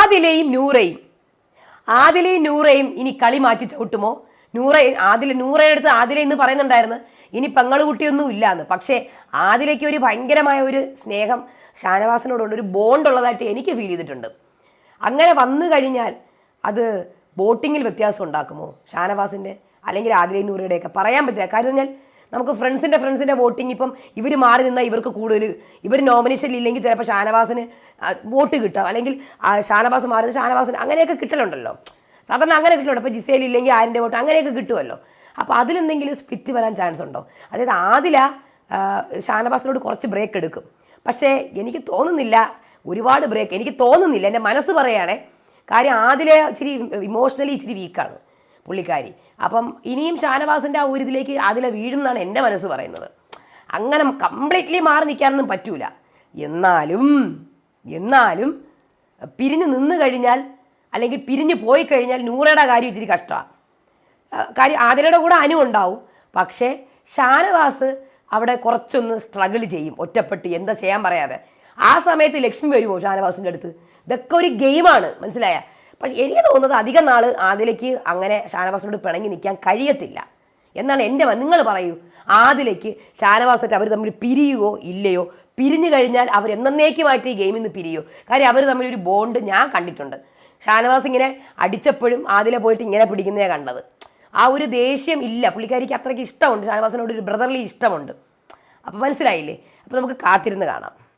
ആദിലയും നൂറയും ഇനി കളി മാറ്റി ചവിട്ടുമോ? നൂറയെടുത്ത് ആദില എന്ന് പറയുന്നുണ്ടായിരുന്നു ഇനി പെങ്ങള് കുട്ടിയൊന്നും ഇല്ലാന്ന്. പക്ഷേ ആദിലയ്ക്ക് ഒരു ഭയങ്കരമായ ഒരു സ്നേഹം ഷാനവാസിനോടുണ്ട്, ഒരു ബോണ്ട് ഉള്ളതായിട്ട് എനിക്ക് ഫീൽ ചെയ്തിട്ടുണ്ട്. അങ്ങനെ വന്നു കഴിഞ്ഞാൽ അത് വോട്ടിങ്ങിൽ വ്യത്യാസം ഉണ്ടാക്കുമോ ഷാനവാസിൻ്റെ അല്ലെങ്കിൽ ആദിലയും നൂറയുടെയൊക്കെ? പറയാൻ പറ്റില്ല. കാര്യം പറഞ്ഞാൽ നമുക്ക് ഫ്രണ്ട്സിൻ്റെ വോട്ടിംഗ് ഇപ്പം ഇവർ മാറി നിന്നാൽ ഇവർക്ക് കൂടുതൽ, ഇവർ നോമിനേഷനിൽ ഇല്ലെങ്കിൽ ചിലപ്പോൾ ഷാനവാസിന് വോട്ട് കിട്ടാം, അല്ലെങ്കിൽ ഷാനവാസ് മാറി ഷാനവാസിന് അങ്ങനെയൊക്കെ കിട്ടലുണ്ടല്ലോ. സാധാരണ അങ്ങനെ കിട്ടുന്നുണ്ട്. അപ്പോൾ ജിസയിൽ ഇല്ലെങ്കിൽ ആരിൻ്റെ വോട്ട് അങ്ങനെയൊക്കെ കിട്ടുമല്ലോ. അപ്പോൾ അതിലെന്തെങ്കിലും സ്പ്ലിറ്റ് വരാൻ ചാൻസ് ഉണ്ടോ? അതായത് ആദില ഷാനവാസിനോട് കുറച്ച് ബ്രേക്ക് എടുക്കും. പക്ഷേ എനിക്ക് തോന്നുന്നില്ല ഒരുപാട് ബ്രേക്ക്, എനിക്ക് തോന്നുന്നില്ല, എൻ്റെ മനസ്സ് പറയുകയാണേ. കാര്യം ആദില ഇച്ചിരി ഇമോഷണലി ഇച്ചിരി വീക്കാണ് പുള്ളിക്കാരി. അപ്പം ഇനിയും ഷാനവാസിൻ്റെ ആ ഒരു ഇതിലേക്ക് ആദില വീഴും എന്നാണ് എൻ്റെ മനസ്സ് പറയുന്നത്. അങ്ങനെ കംപ്ലീറ്റ്ലി മാറി നിൽക്കാനൊന്നും പറ്റൂല. എന്നാലും പിരിഞ്ഞ് നിന്ന് കഴിഞ്ഞാൽ അല്ലെങ്കിൽ പിരിഞ്ഞ് പോയി കഴിഞ്ഞാൽ നൂറയുടെ കാര്യം ഇച്ചിരി കഷ്ടമാണ്. കാര്യം ആദിലയുടെ കൂടെ അനു ഉണ്ടാവും, പക്ഷേ ഷാനവാസ് അവിടെ കുറച്ചൊന്ന് സ്ട്രഗിൾ ചെയ്യും, ഒറ്റപ്പെട്ട് എന്താ ചെയ്യാൻ പറയാതെ. ആ സമയത്ത് ലക്ഷ്മി വരുമോ ഷാനവാസിൻ്റെ അടുത്ത്? ഇതൊക്കെ ഒരു ഗെയിമാണ്, മനസ്സിലായ? പക്ഷെ എനിക്ക് തോന്നുന്നത് അധികം നാൾ ആദിലയ്ക്ക് അങ്ങനെ ഷാനവാസിനോട് പിണങ്ങി നിൽക്കാൻ കഴിയത്തില്ല എന്നാണ് എൻ്റെ. നിങ്ങൾ പറയൂ, ആദിലയ്ക്ക് ഷാനവാസായിട്ട് അവർ തമ്മിൽ പിരിയുകയോ ഇല്ലയോ? പിരിഞ്ഞു കഴിഞ്ഞാൽ അവർ എന്നേക്കുമായിട്ട് ഈ ഗെയിമിൽ നിന്ന് പിരിയോ? കാര്യം അവർ തമ്മിലൊരു ബോണ്ട് ഞാൻ കണ്ടിട്ടുണ്ട്. ഷാനവാസ് ഇങ്ങനെ അടിച്ചപ്പോഴും ആദില പോയിട്ട് ഇങ്ങനെ പിടിക്കുന്നതാണ് കണ്ടത്. ആ ഒരു ദേഷ്യം ഇല്ല പുള്ളിക്കാരിക്ക്, അത്രയ്ക്ക് ഇഷ്ടമുണ്ട് ഷാനവാസിനോട്, ഒരു ബ്രദർലി ഇഷ്ടമുണ്ട്. അപ്പോൾ മനസ്സിലായില്ലേ? അപ്പോൾ നമുക്ക് കാത്തിരുന്ന് കാണാം.